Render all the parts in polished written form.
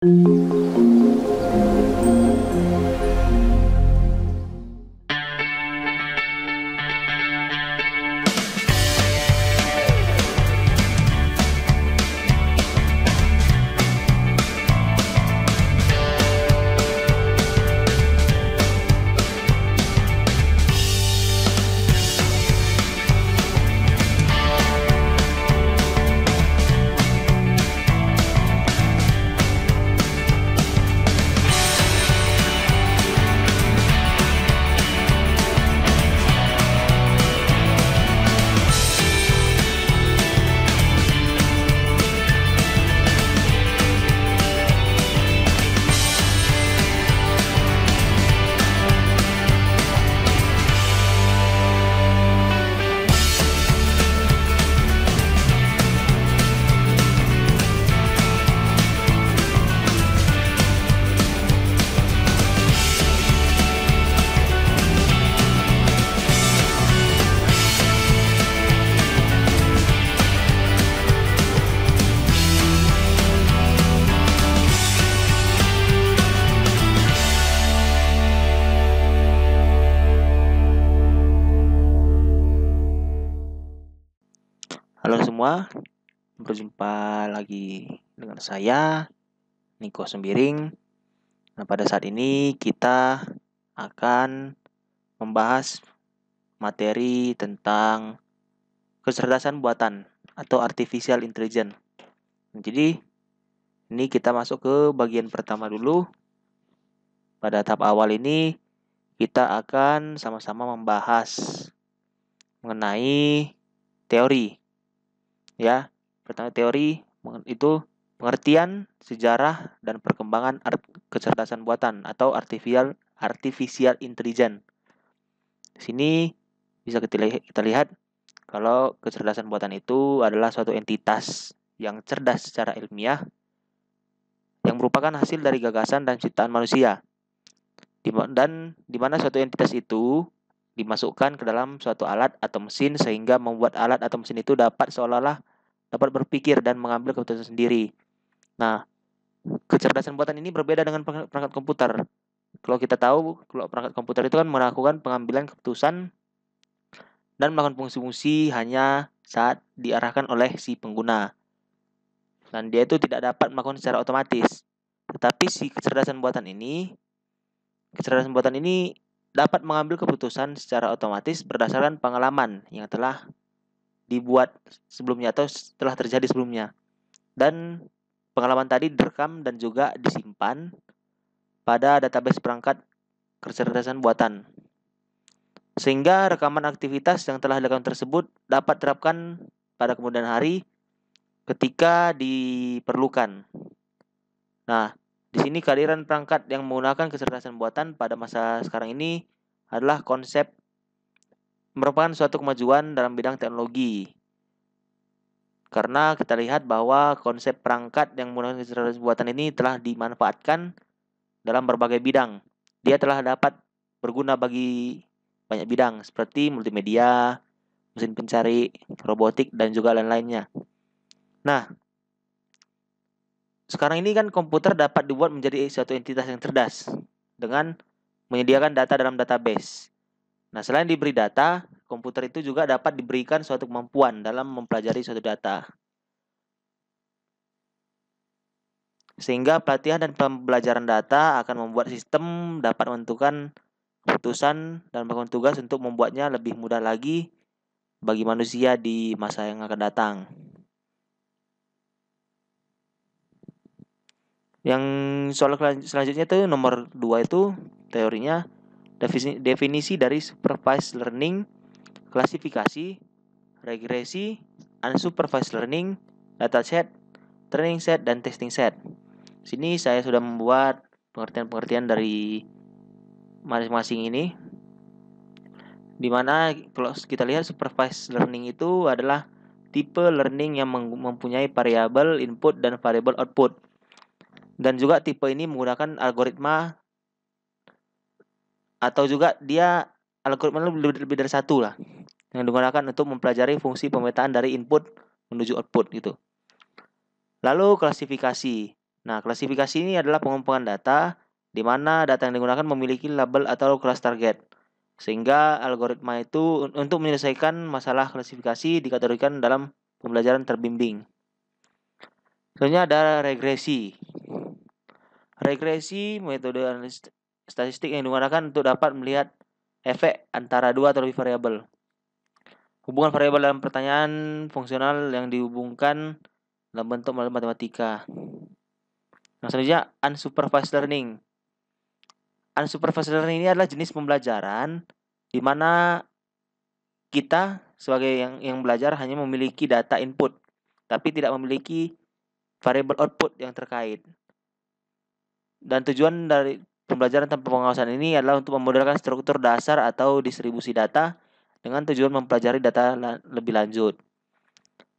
Halo semua, berjumpa lagi dengan saya, Niko Sembiring. Nah, pada saat ini kita akan membahas materi tentang kecerdasan buatan atau artificial intelligence. Jadi, ini kita masuk ke bagian pertama dulu. Pada tahap awal ini, kita akan sama-sama membahas mengenai teori. Ya, pertama teori itu pengertian, sejarah, dan perkembangan kecerdasan buatan atau artificial intelligence. Di sini bisa kita lihat kalau kecerdasan buatan itu adalah suatu entitas yang cerdas secara ilmiah yang merupakan hasil dari gagasan dan ciptaan manusia. Dan di mana suatu entitas itu dimasukkan ke dalam suatu alat atau mesin sehingga membuat alat atau mesin itu dapat seolah-olah dapat berpikir dan mengambil keputusan sendiri. Nah, kecerdasan buatan ini berbeda dengan perangkat komputer. Kalau kita tahu, kalau perangkat komputer itu kan melakukan pengambilan keputusan dan melakukan fungsi-fungsi hanya saat diarahkan oleh si pengguna. Dan dia itu tidak dapat melakukan secara otomatis. Tetapi si kecerdasan buatan ini dapat mengambil keputusan secara otomatis berdasarkan pengalaman yang telah dibuat sebelumnya atau telah terjadi sebelumnya. Dan pengalaman tadi direkam dan juga disimpan pada database perangkat kecerdasan buatan. Sehingga rekaman aktivitas yang telah dilakukan tersebut dapat diterapkan pada kemudian hari ketika diperlukan. Nah, di sini kehadiran perangkat yang menggunakan kecerdasan buatan pada masa sekarang ini adalah merupakan suatu kemajuan dalam bidang teknologi. Karena kita lihat bahwa konsep perangkat yang menggunakan kecerdasan buatan ini telah dimanfaatkan dalam berbagai bidang. Dia telah dapat berguna bagi banyak bidang seperti multimedia, mesin pencari, robotik, dan juga lain-lainnya. Nah, sekarang ini kan komputer dapat dibuat menjadi suatu entitas yang cerdas dengan menyediakan data dalam database. Nah, selain diberi data, komputer itu juga dapat diberikan suatu kemampuan dalam mempelajari suatu data. Sehingga pelatihan dan pembelajaran data akan membuat sistem dapat menentukan keputusan dan melakukan tugas untuk membuatnya lebih mudah lagi bagi manusia di masa yang akan datang. Yang soal selanjutnya itu nomor 2 itu teorinya definisi dari supervised learning, klasifikasi, regresi, unsupervised learning, dataset, training set, dan testing set. Sini saya sudah membuat pengertian-pengertian dari masing-masing ini, di mana kalau kita lihat supervised learning itu adalah tipe learning yang mempunyai variabel input dan variabel output. Dan juga tipe ini menggunakan algoritma atau juga dia algoritma lebih dari satu lah yang digunakan untuk mempelajari fungsi pemetaan dari input menuju output gitu. Lalu klasifikasi. Nah, klasifikasi ini adalah pengumpulan data di mana data yang digunakan memiliki label atau kelas target. Sehingga algoritma itu untuk menyelesaikan masalah klasifikasi dikategorikan dalam pembelajaran terbimbing. Selanjutnya ada regresi. Regresi metode statistik yang digunakan untuk dapat melihat efek antara dua atau lebih variabel. Hubungan variabel dalam pertanyaan fungsional yang dihubungkan dalam bentuk matematika. Nah, selanjutnya unsupervised learning. Unsupervised learning ini adalah jenis pembelajaran di mana kita sebagai yang belajar hanya memiliki data input, tapi tidak memiliki variabel output yang terkait. Dan tujuan dari pembelajaran tanpa pengawasan ini adalah untuk memodelkan struktur dasar atau distribusi data dengan tujuan mempelajari data lebih lanjut.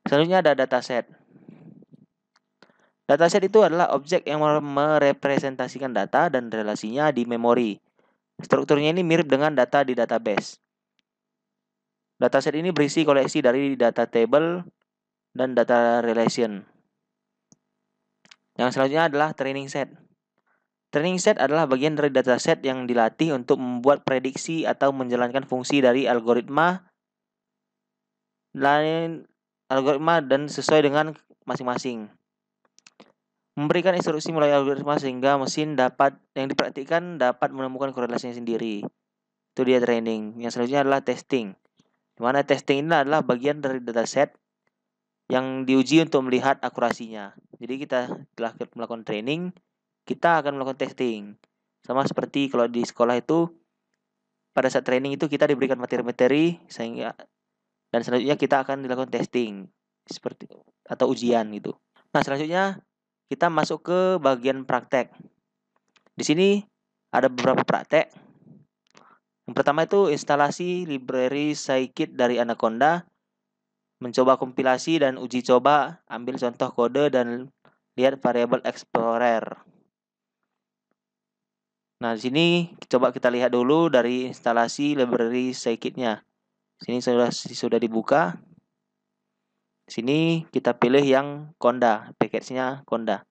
Selanjutnya ada dataset. Dataset itu adalah objek yang merepresentasikan data dan relasinya di memori. Strukturnya ini mirip dengan data di database. Dataset ini berisi koleksi dari data table dan data relation. Yang selanjutnya adalah training set. Training set adalah bagian dari dataset yang dilatih untuk membuat prediksi atau menjalankan fungsi dari algoritma dan sesuai dengan masing-masing. Memberikan instruksi melalui algoritma sehingga mesin yang dipraktikkan dapat menemukan korelasinya sendiri. Itu dia training. Yang selanjutnya adalah testing. Di mana testing ini adalah bagian dari dataset yang diuji untuk melihat akurasinya. Jadi kita telah melakukan training, kita akan melakukan testing. Sama seperti kalau di sekolah itu, pada saat training itu kita diberikan materi-materi dan selanjutnya kita akan dilakukan testing seperti atau ujian gitu. Nah, selanjutnya kita masuk ke bagian praktek. Di sini ada beberapa praktek. Yang pertama itu instalasi library scikit dari Anaconda, mencoba kompilasi dan uji coba, ambil contoh kode dan lihat variabel explorer. Nah, di sini coba kita lihat dulu dari instalasi library scikit-nya. Sini sudah dibuka. Sini kita pilih yang Conda, package-nya Conda.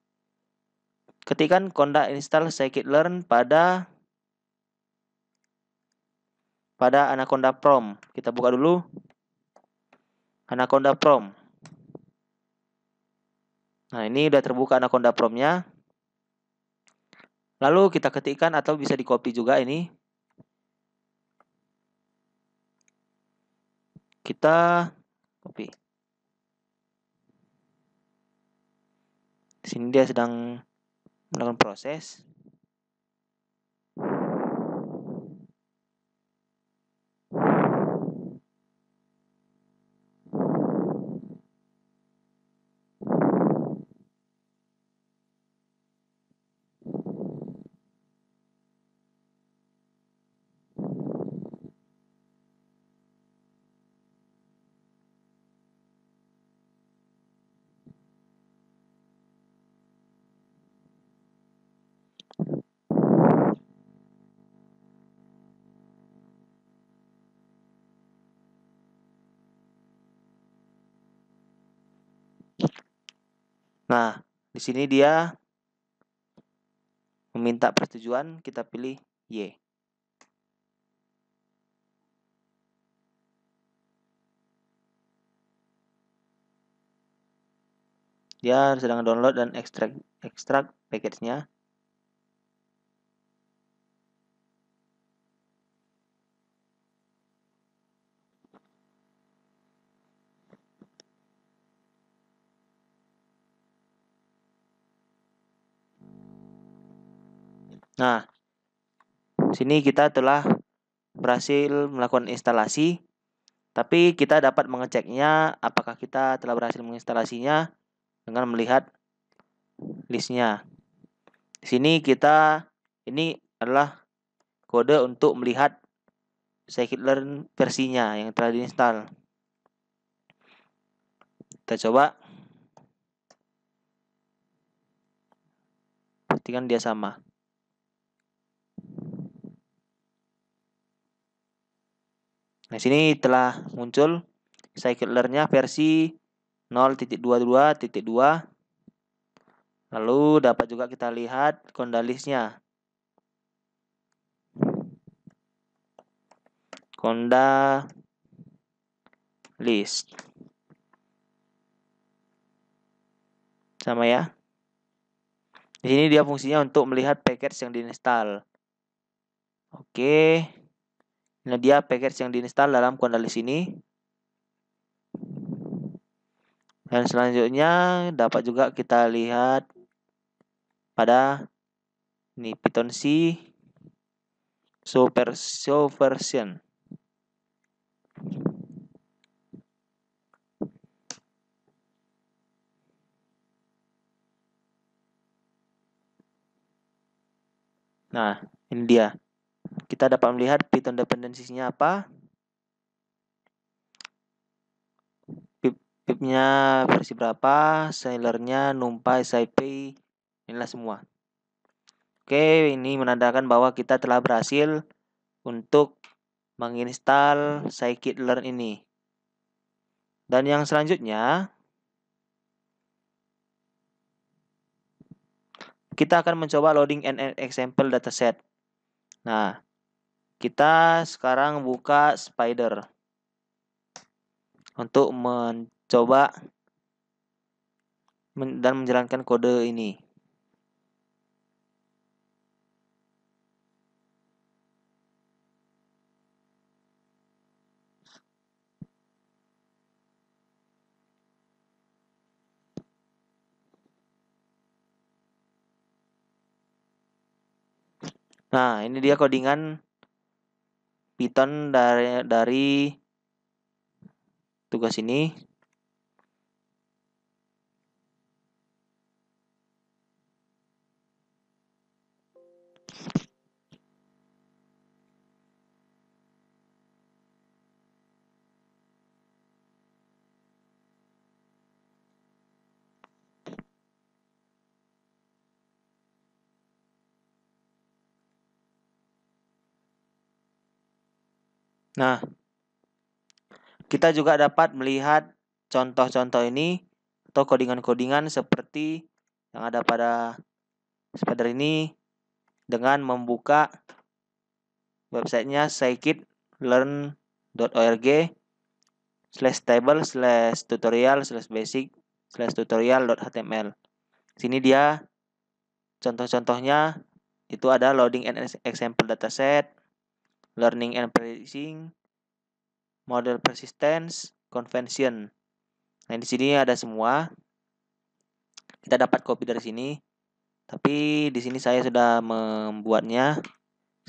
Ketikkan Conda install scikit-learn pada Anaconda Prom. Kita buka dulu Anaconda Prom. Nah, ini udah terbuka Anaconda Prom-nya. Lalu kita ketikkan atau bisa di-copy juga ini. Kita copy. Di sini dia sedang melakukan proses. Nah, di sini dia meminta persetujuan, kita pilih Y. Dia sedang download dan ekstrak package-nya. Nah, sini kita telah berhasil melakukan instalasi, tapi kita dapat mengeceknya apakah kita telah berhasil menginstalasinya dengan melihat listnya. Di sini ini adalah kode untuk melihat scikit-learn versinya yang telah diinstal. Kita coba. Pastikan dia sama. Nah, sini telah muncul scikit-learn-nya versi 0.22.2. Lalu dapat juga kita lihat Conda-listnya. Conda-list. Sama ya. Di sini dia fungsinya untuk melihat package yang diinstal. Oke. Ini dia package yang diinstal dalam Conda-list ini. Dan selanjutnya dapat juga kita lihat pada ini Python C show version. Nah, ini dia. Kita dapat melihat Python dependencies-nya apa. Pip-nya versi berapa, Sailor-nya, NumPy, SciPy, inilah semua. Oke, ini menandakan bahwa kita telah berhasil untuk menginstal scikit-learn ini. Dan yang selanjutnya, kita akan mencoba loading an example dataset. Nah, kita sekarang buka Spider untuk mencoba dan menjalankan kode ini. Nah, ini dia codingan Python dari tugas ini. Nah, kita juga dapat melihat contoh-contoh ini atau codingan-codingan seperti yang ada pada Spider ini dengan membuka websitenya scikit-learn.org/table/tutorial/basic/tutorial.html. Sini dia contoh-contohnya itu ada loading and example dataset, learning and pricing, model persistence, convention. Nah, di sini ada semua. Kita dapat copy dari sini. Tapi di sini saya sudah membuatnya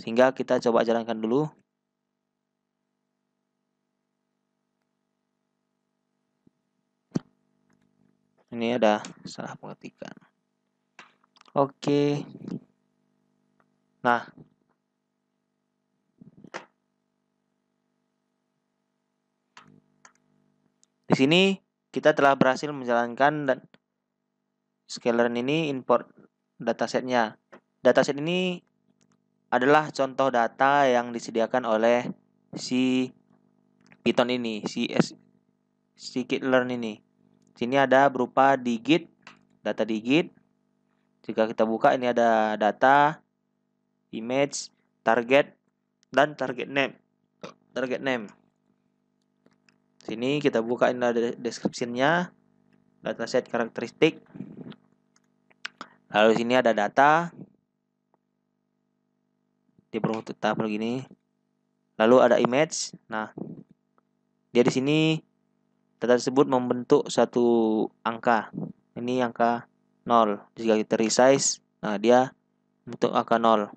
sehingga kita coba jalankan dulu. Ini ada salah pengetikan. Oke. Nah, di sini kita telah berhasil menjalankan dan scikit-learn ini import datasetnya. Dataset ini adalah contoh data yang disediakan oleh si Python ini, si scikit-learn ini. Sini ada berupa digit, data digit. Jika kita buka ini ada data, image, target, dan target name. Target name. Sini kita buka ini ada description-nya, dataset karakteristik. Lalu sini ada data. Dia berbentuk tab begini. Lalu ada image. Nah, dia di sini data tersebut membentuk satu angka. Ini angka 0. Jika kita resize, nah dia membentuk angka 0.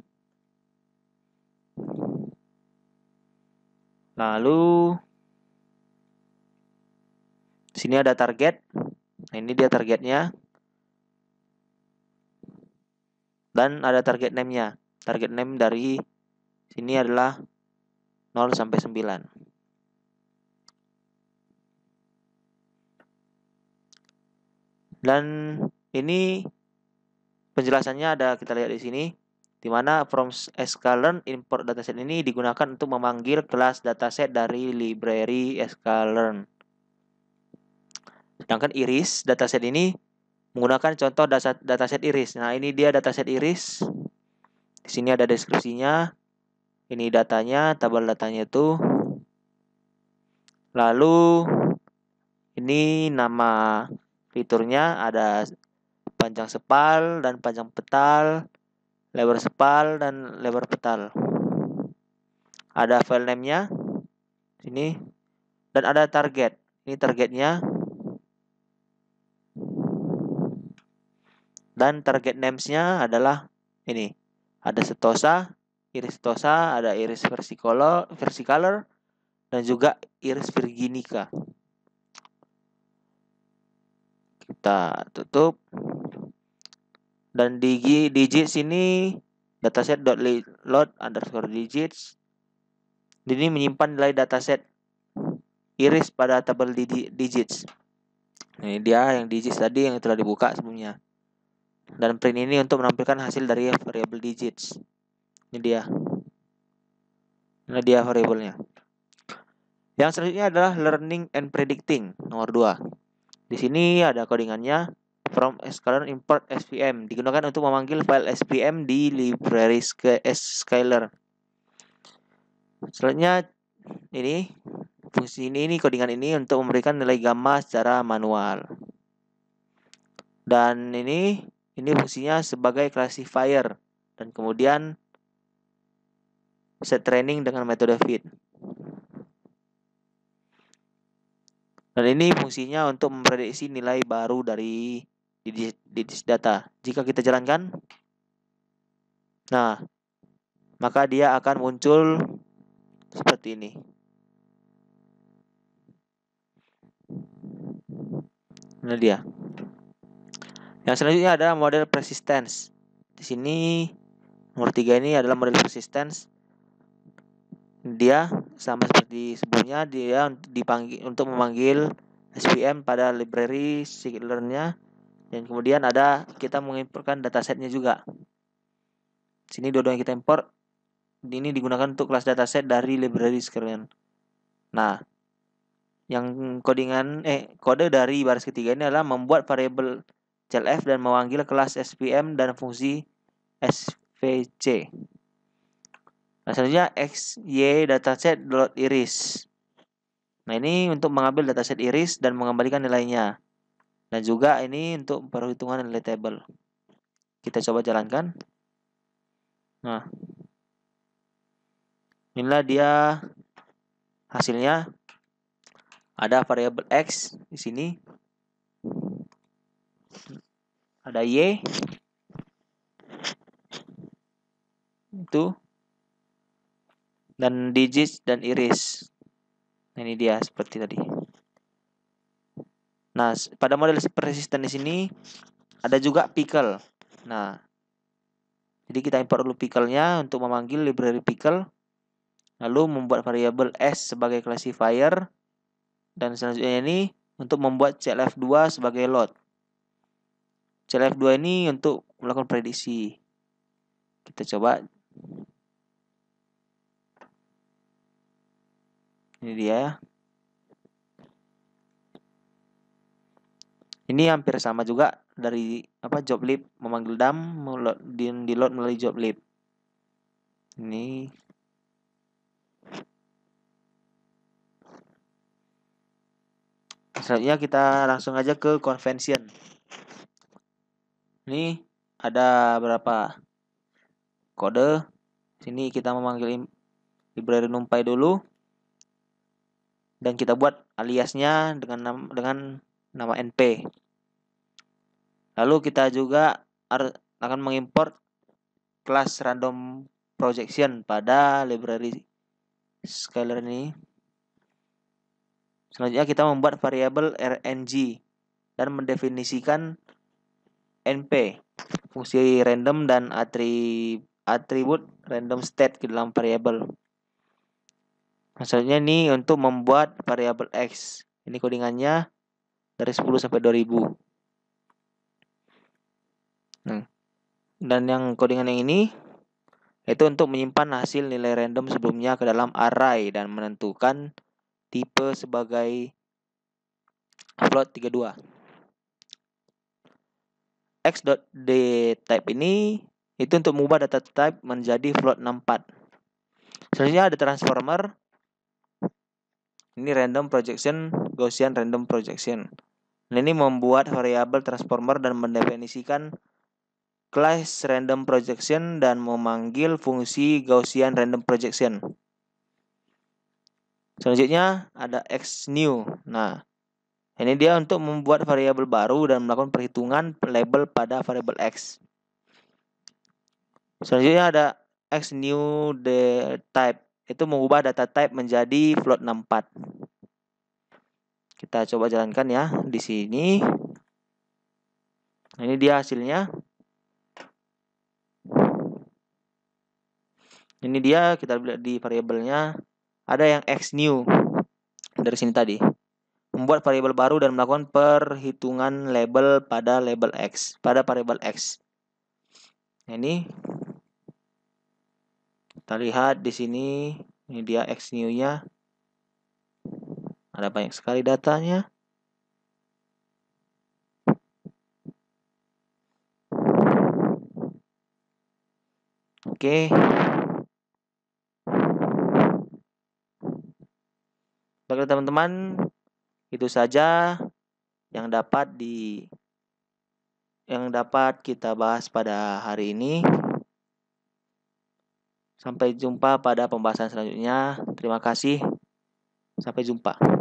Lalu sini ada target. Nah, ini dia targetnya. Dan ada target name-nya. Target name dari sini adalah 0 sampai 9. Dan ini penjelasannya ada kita lihat di sini, di mana from sklearn import dataset ini digunakan untuk memanggil kelas dataset dari library sklearn. Sedangkan iris dataset ini menggunakan contoh dataset iris. Nah, ini dia dataset iris. Di sini ada deskripsinya. Ini datanya, tabel datanya itu. Lalu ini nama fiturnya, ada panjang sepal dan panjang petal, lebar sepal dan lebar petal. Ada file name-nya sini dan ada target. Ini targetnya. Dan target names-nya adalah ini. Ada setosa, iris setosa, ada iris versicolor dan juga iris virginica. Kita tutup. Dan di digits ini dataset.load_digits. Ini menyimpan nilai dataset iris pada tabel digits. Ini dia yang digits tadi yang telah dibuka sebelumnya. Dan print ini untuk menampilkan hasil dari variable digits. Ini dia. Ini dia variabelnya. Yang selanjutnya adalah learning and predicting nomor 2. Di sini ada codingannya. From scalar import SVM digunakan untuk memanggil file SVM di library scalar. Selanjutnya ini fungsi ini codingan ini untuk memberikan nilai gamma secara manual. Dan ini fungsinya sebagai classifier dan kemudian set training dengan metode fit. Dan ini fungsinya untuk memprediksi nilai baru dari digits data. Jika kita jalankan, nah, maka dia akan muncul seperti ini. Ini dia. Yang selanjutnya adalah model persistence. Di sini nomor 3 ini adalah model persistence. Dia sama seperti sebelumnya, dia dipanggil untuk memanggil SVM pada library scalar-nya. Dan kemudian kita mengimportkan datasetnya juga. Sini dua-duanya kita import. Ini digunakan untuk kelas dataset dari library scalar. Nah, yang kode dari baris ketiga ini adalah membuat variabel clf dan memanggil kelas SVM dan fungsi svc. Nah, selanjutnya xy dataset.iris. Nah, ini untuk mengambil dataset iris dan mengembalikan nilainya. Dan juga ini untuk perhitungan nilai table. Kita coba jalankan. Nah, inilah dia hasilnya. Ada variabel x di sini. Ada y. Itu. Dan digits dan iris. Nah, ini dia seperti tadi. Nah, pada model persisten di sini ada juga pickle. Nah, jadi kita import dulu pickle-nya untuk memanggil library pickle. Lalu membuat variabel s sebagai classifier. Dan selanjutnya ini untuk membuat clf2 sebagai load. clf2 ini untuk melakukan prediksi. Kita coba. Ini dia ya. Ini hampir sama juga dari joblib memanggil dam di load melalui joblib. Ini selanjutnya kita langsung aja ke convention. Ini ada berapa kode. Sini kita memanggil library numpy dulu. Dan kita buat aliasnya dengan nama np. Lalu kita juga akan mengimport kelas random projection pada library scalar ini. Selanjutnya kita membuat variabel rng dan mendefinisikan np, fungsi random dan atribut random state ke dalam variabel. Maksudnya ini untuk membuat variabel x. Ini codingannya dari 10 sampai 2000. Dan yang codingan yang ini itu untuk menyimpan hasil nilai random sebelumnya ke dalam array dan menentukan tipe sebagai float 32. x.dtype ini itu untuk mengubah data type menjadi float 64. Selanjutnya ada transformer. Ini random projection, Gaussian random projection. Nah, ini membuat variabel transformer dan mendefinisikan class random projection dan memanggil fungsi Gaussian random projection. Selanjutnya ada xnew. Nah, ini dia untuk membuat variabel baru dan melakukan perhitungan label pada variabel x. Selanjutnya ada xnewDtype. Itu mengubah data type menjadi float 64. Kita coba jalankan ya di sini. Ini dia hasilnya. Ini dia, kita lihat di variabelnya ada yang xnew dari sini tadi. Membuat variabel baru dan melakukan perhitungan label pada label x, pada variabel x. Ini kita lihat di sini, ini dia xnew-nya. Ada banyak sekali datanya. Oke. Baiklah teman-teman, itu saja yang dapat kita bahas pada hari ini. Sampai jumpa pada pembahasan selanjutnya. Terima kasih. Sampai jumpa.